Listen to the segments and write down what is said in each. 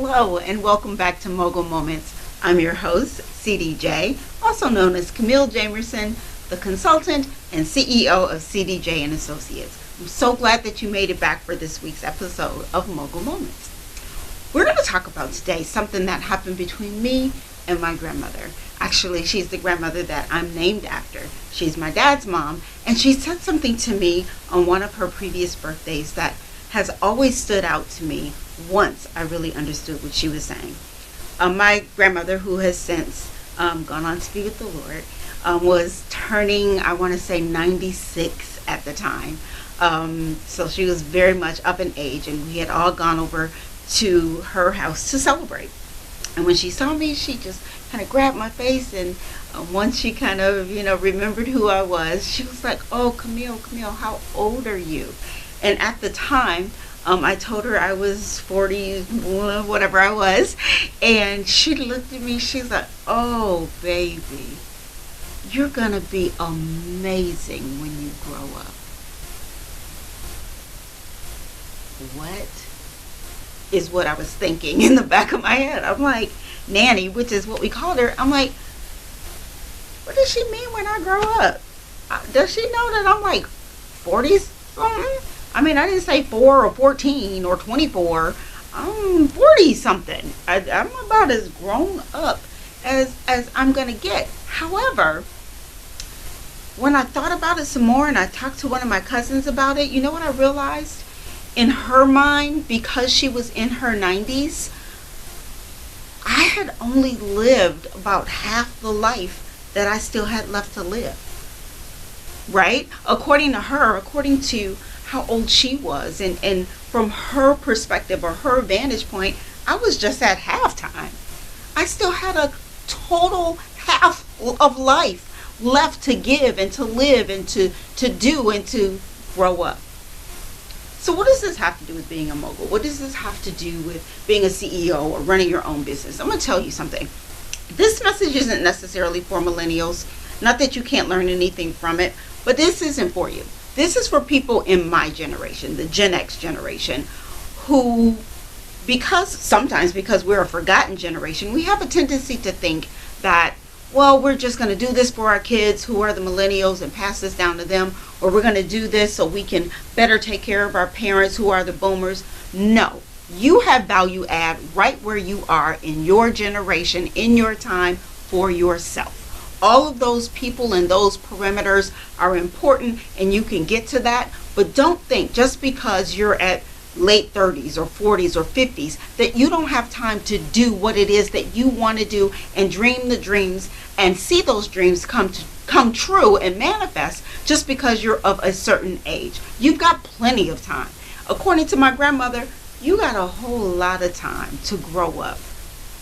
Hello and welcome back to Mogul Moments. I'm your host, CDJ, also known as Camille Jamerson, the consultant and CEO of CDJ and Associates. I'm so glad that you made it back for this week's episode of Mogul Moments. We're going to talk about today something that happened between me and my grandmother. Actually, she's the grandmother that I'm named after. She's my dad's mom, and she said something to me on one of her previous birthdays that has always stood out to me once I really understood what she was saying. My grandmother, who has since gone on to be with the Lord, was turning, I want to say, 96 at the time. So she was very much up in age, and we had all gone over to her house to celebrate. And when she saw me, she just kind of grabbed my face, and once she kind of, remembered who I was, she was like, "Oh, Camille, how old are you?" And at the time, I told her I was 40, whatever I was, and she looked at me, she's like, "Oh, baby, you're gonna be amazing when you grow up." What is what I was thinking in the back of my head? I'm like, Nanny, which is what we called her, I'm like, what does she mean when I grow up? Does she know that I'm like 40 something? I mean, I didn't say 4 or 14 or 24. I'm 40 something. I'm about as grown up as I'm going to get. However, when I thought about it some more and I talked to one of my cousins about it, you know what I realized? In her mind, because she was in her 90s, I had only lived about half the life that I still had left to live. Right? According to her, according to how old she was, and from her perspective or her vantage point, I was just at halftime. I still had a total half of life left to give and to live and to do and to grow up. So what does this have to do with being a mogul? What does this have to do with being a CEO or running your own business? I'm going to tell you something. This message isn't necessarily for millennials. Not that you can't learn anything from it, but this isn't for you. This is for people in my generation, the Gen X generation, who, sometimes because we're a forgotten generation, we have a tendency to think that, well, we're just going to do this for our kids who are the millennials and pass this down to them, or we're going to do this so we can better take care of our parents who are the boomers. No, you have value add right where you are in your generation, in your time, for yourself. All of those people and those parameters are important, and you can get to that. But don't think just because you're at late 30s or 40s or 50s that you don't have time to do what it is that you want to do and dream the dreams and see those dreams come true and manifest just because you're of a certain age. You've got plenty of time. According to my grandmother, you got a whole lot of time to grow up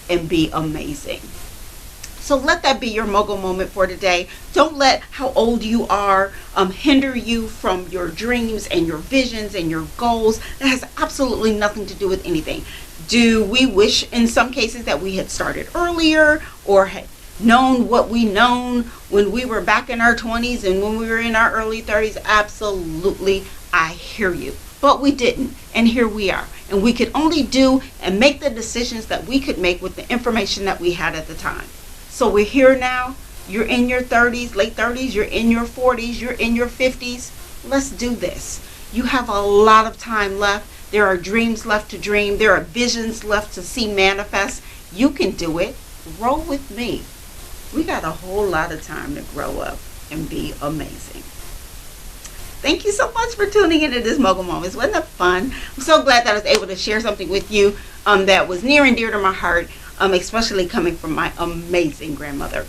and be amazing. So let that be your mogul moment for today. Don't let how old you are hinder you from your dreams and your visions and your goals. That has absolutely nothing to do with anything. Do we wish in some cases that we had started earlier or had known what we known when we were back in our 20s and when we were in our early 30s? Absolutely, I hear you. But we didn't, and here we are. And we could only do and make the decisions that we could make with the information that we had at the time. So we're here now. You're in your 30s, late 30s, you're in your 40s, you're in your 50s. Let's do this. You have a lot of time left. There are dreams left to dream. There are visions left to see manifest. You can do it. Roll with me. We got a whole lot of time to grow up and be amazing. Thank you so much for tuning into this Mogul Moments. Wasn't that fun? I'm so glad that I was able to share something with you that was near and dear to my heart. Especially coming from my amazing grandmother.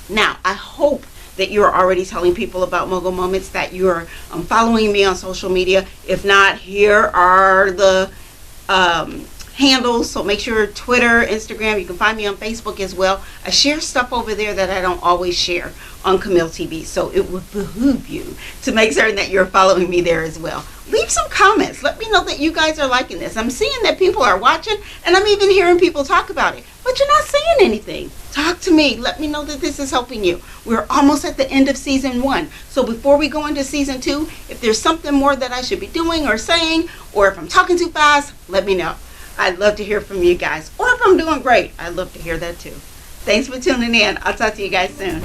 Now, I hope that you're already telling people about Mogul Moments, that you're following me on social media. If not, here are the handles. So make sure Twitter, Instagram, you can find me on Facebook as well. I share stuff over there that I don't always share on Camille TV. So it would behoove you to make certain that you're following me there as well. Leave some comments. Let me know that you guys are liking this. I'm seeing that people are watching, and I'm even hearing people talk about it. But you're not saying anything. Talk to me. Let me know that this is helping you. We're almost at the end of season 1. So before we go into season 2, if there's something more that I should be doing or saying, or if I'm talking too fast, let me know. I'd love to hear from you guys. Or if I'm doing great, I'd love to hear that too. Thanks for tuning in. I'll talk to you guys soon.